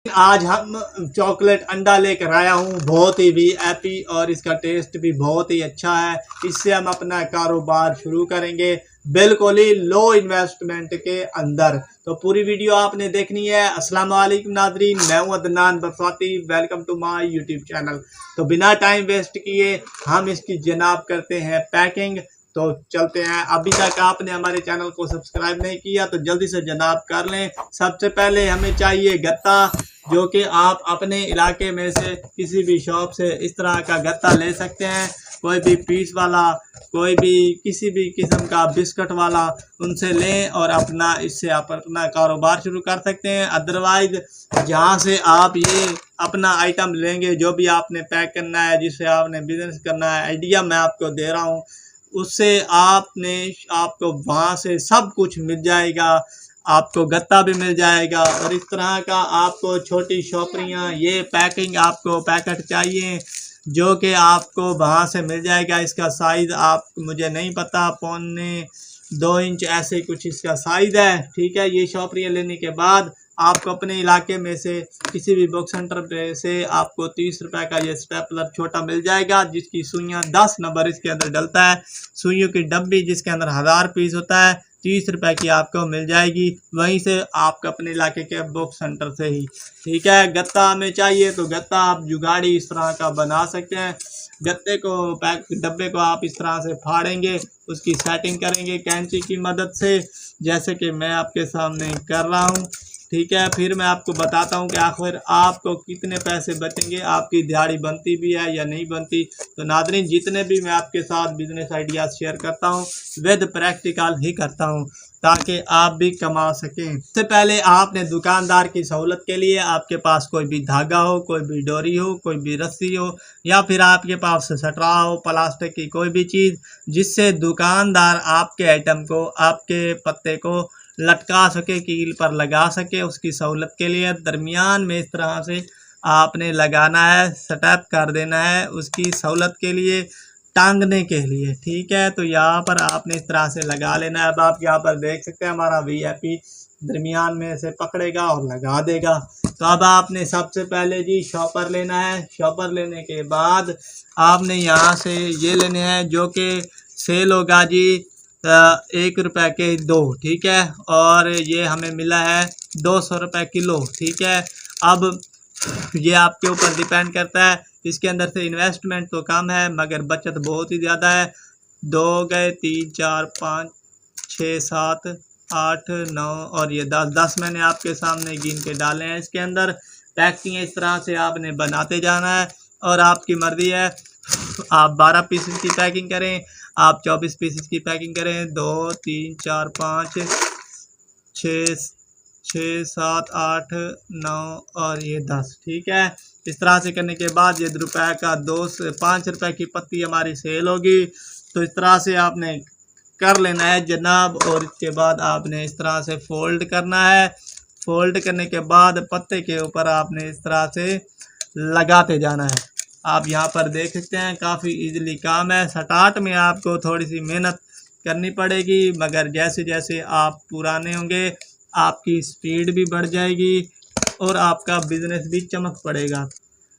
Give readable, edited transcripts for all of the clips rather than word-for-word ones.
आज हम चॉकलेट अंडा लेकर आया हूँ, बहुत ही वीआईपी और इसका टेस्ट भी बहुत ही अच्छा है। इससे हम अपना कारोबार शुरू करेंगे बिल्कुल ही लो इन्वेस्टमेंट के अंदर। तो पूरी वीडियो आपने देखनी है। अस्सलाम वालेकुम नाज़रीन, मैं हूँ Adnan Barsati, welcome to my YouTube channel. तो बिना टाइम वेस्ट किए हम इसकी जनाब करते हैं पैकिंग। तो चलते हैं। अभी तक आपने हमारे चैनल को सब्सक्राइब नहीं किया तो जल्दी से जनाब कर लें। सबसे पहले हमें चाहिए गत्ता, जो कि आप अपने इलाके में से किसी भी शॉप से इस तरह का गत्ता ले सकते हैं। कोई भी पीस वाला, कोई भी किसी भी किस्म का बिस्किट वाला, उनसे लें और इससे आप अपना कारोबार शुरू कर सकते हैं। अदरवाइज जहाँ से आप ये अपना आइटम लेंगे, जो भी आपने पैक करना है, जिससे आपने बिजनेस करना है, आइडिया मैं आपको दे रहा हूँ, उससे आपको वहाँ से सब कुछ मिल जाएगा। आपको गत्ता भी मिल जाएगा और इस तरह का आपको छोटी शॉपरियाँ, ये पैकिंग आपको पैकेट चाहिए जो कि आपको वहाँ से मिल जाएगा। इसका साइज़ आप मुझे नहीं पता, 1.25-2 इंच ऐसे कुछ इसका साइज़ है। ठीक है, ये शॉपरियाँ लेने के बाद आपको अपने इलाके में से किसी भी बुक सेंटर पे से आपको 30 रुपए का ये स्टेपलर छोटा मिल जाएगा, जिसकी सुइयाँ 10 नंबर इसके अंदर डलता है। सुइयों की डब्बी जिसके अंदर 1000 पीस होता है, 30 रुपए की आपको मिल जाएगी, वहीं से आपको अपने इलाके के बुक सेंटर से ही। ठीक है, गत्ता हमें चाहिए तो गत्ता आप जुगाड़ी इस तरह का बना सकते हैं। गत्ते को डब्बे को आप इस तरह से फाड़ेंगे, उसकी सेटिंग करेंगे कैंची की मदद से, जैसे कि मैं आपके सामने कर रहा हूँ। ठीक है, फिर मैं आपको बताता हूँ कि आखिर आपको कितने पैसे बचेंगे, आपकी दिहाड़ी बनती भी है या नहीं बनती। तो नाज़रीन, जितने भी मैं आपके साथ बिजनेस आइडियाज़ शेयर करता हूँ विद प्रैक्टिकल ही करता हूँ, ताकि आप भी कमा सकें। सबसे पहले आपने दुकानदार की सहूलत के लिए आपके पास कोई भी धागा हो, कोई भी डोरी हो, कोई भी रस्सी हो, या फिर आपके पास सटरा हो, प्लास्टिक की कोई भी चीज़, जिससे दुकानदार आपके आइटम को, आपके पत्ते को लटका सके, कील पर लगा सके, उसकी सहूलत के लिए दरमियान में इस तरह से आपने लगाना है, सेटअप कर देना है उसकी सहूलत के लिए, टांगने के लिए। ठीक है, तो यहाँ पर आपने इस तरह से लगा लेना है। अब आप यहाँ पर देख सकते हैं हमारा वीआईपी दरमियान में से पकड़ेगा और लगा देगा। तो अब आपने सबसे पहले जी शॉपर लेना है। शॉपर लेने के बाद आपने यहाँ से ये लेने हैं, जो कि सेल होगा जी 1 रुपए के 2। ठीक है, और ये हमें मिला है 200 रुपये किलो। ठीक है, अब ये आपके ऊपर डिपेंड करता है। इसके अंदर से इन्वेस्टमेंट तो कम है मगर बचत बहुत ही ज़्यादा है। 2 गए 3 4 5 6 7 8 9 और ये 10 मैंने आपके सामने गिन के डाले हैं। इसके अंदर पैकिंग इस तरह से आपने बनाते जाना है और आपकी मर्ज़ी है, आप 12 पीसेस की पैकिंग करें, आप 24 पीसेस की पैकिंग करें, 2 3 4 5 6 6 7 8 9 और ये 10। ठीक है, इस तरह से करने के बाद ये रुपए का 2 से 5 रुपए की पत्ती हमारी सेल होगी। तो इस तरह से आपने कर लेना है जनाब, और इसके बाद आपने इस तरह से फोल्ड करना है। फोल्ड करने के बाद पत्ते के ऊपर आपने इस तरह से लगाते जाना है। आप यहाँ पर देख सकते हैं काफ़ी इजीली काम है। स्टार्ट में आपको थोड़ी सी मेहनत करनी पड़ेगी, मगर जैसे जैसे आप पुराने होंगे आपकी स्पीड भी बढ़ जाएगी और आपका बिजनेस भी चमक पड़ेगा।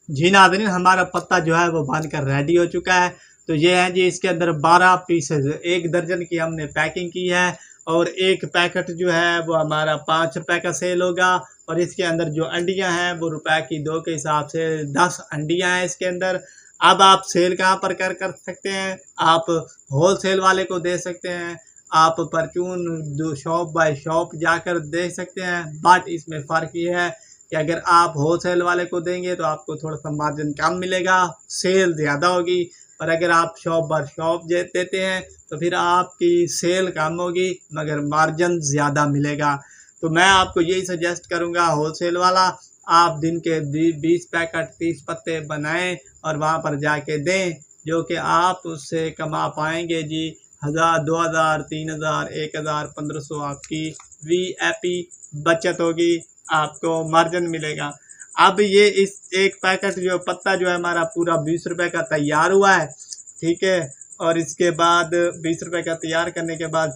जी नाज़रीन, हमारा पत्ता जो है वो बनकर रेडी हो चुका है। तो ये है जी, इसके अंदर 12 पीसेज, 1 दर्जन की हमने पैकिंग की है और एक पैकेट जो है वो हमारा 5 रुपए का सेल होगा। और इसके अंदर जो अंडियां हैं वो रुपए की 2 के हिसाब से 10 अंडियां हैं इसके अंदर। अब आप सेल कहाँ पर कर सकते हैं, आप होल सेल वाले को दे सकते हैं, आप परचून शॉप बाय शॉप जाकर दे सकते हैं। बट इसमें फ़र्क ये है कि अगर आप होलसेल वाले को देंगे तो आपको थोड़ा सा मार्जिन कम मिलेगा, सेल ज़्यादा होगी। और अगर आप शॉप बाय शॉप देते हैं तो फिर आपकी सेल कम होगी मगर मार्जिन ज़्यादा मिलेगा। तो मैं आपको यही सजेस्ट करूँगा, होलसेल वाला आप दिन के 20 पैकेट 30 पत्ते बनाएं और वहाँ पर जाके दें, जो कि आप उससे कमा पाएंगे जी 1000 2000 3000 1000 1500 आपकी वीआईपी बचत होगी, आपको मार्जिन मिलेगा। अब ये इस एक पैकेट जो पत्ता जो है हमारा पूरा 20 रुपए का तैयार हुआ है। ठीक है, और इसके बाद 20 रुपए का तैयार करने के बाद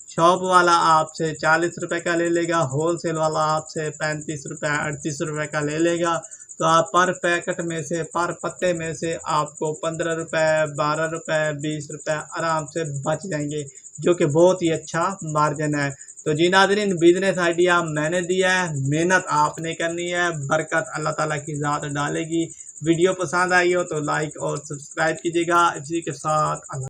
शॉप वाला आपसे 40 रुपये का ले लेगा, होलसेल वाला आपसे 35 रुपये 38 रुपये का ले लेगा। तो आप पर पैकेट में से, पर पत्ते में से आपको 15 रुपये 12 रुपये 20 रुपये आराम से बच जाएंगे, जो कि बहुत ही अच्छा मार्जिन है। तो जी नाज़रीन, बिजनेस आइडिया मैंने दिया है, मेहनत आपने करनी है, बरकत अल्लाह ताला की ज़ात डालेगी। वीडियो पसंद आई हो तो लाइक और सब्सक्राइब कीजिएगा। इसी के साथ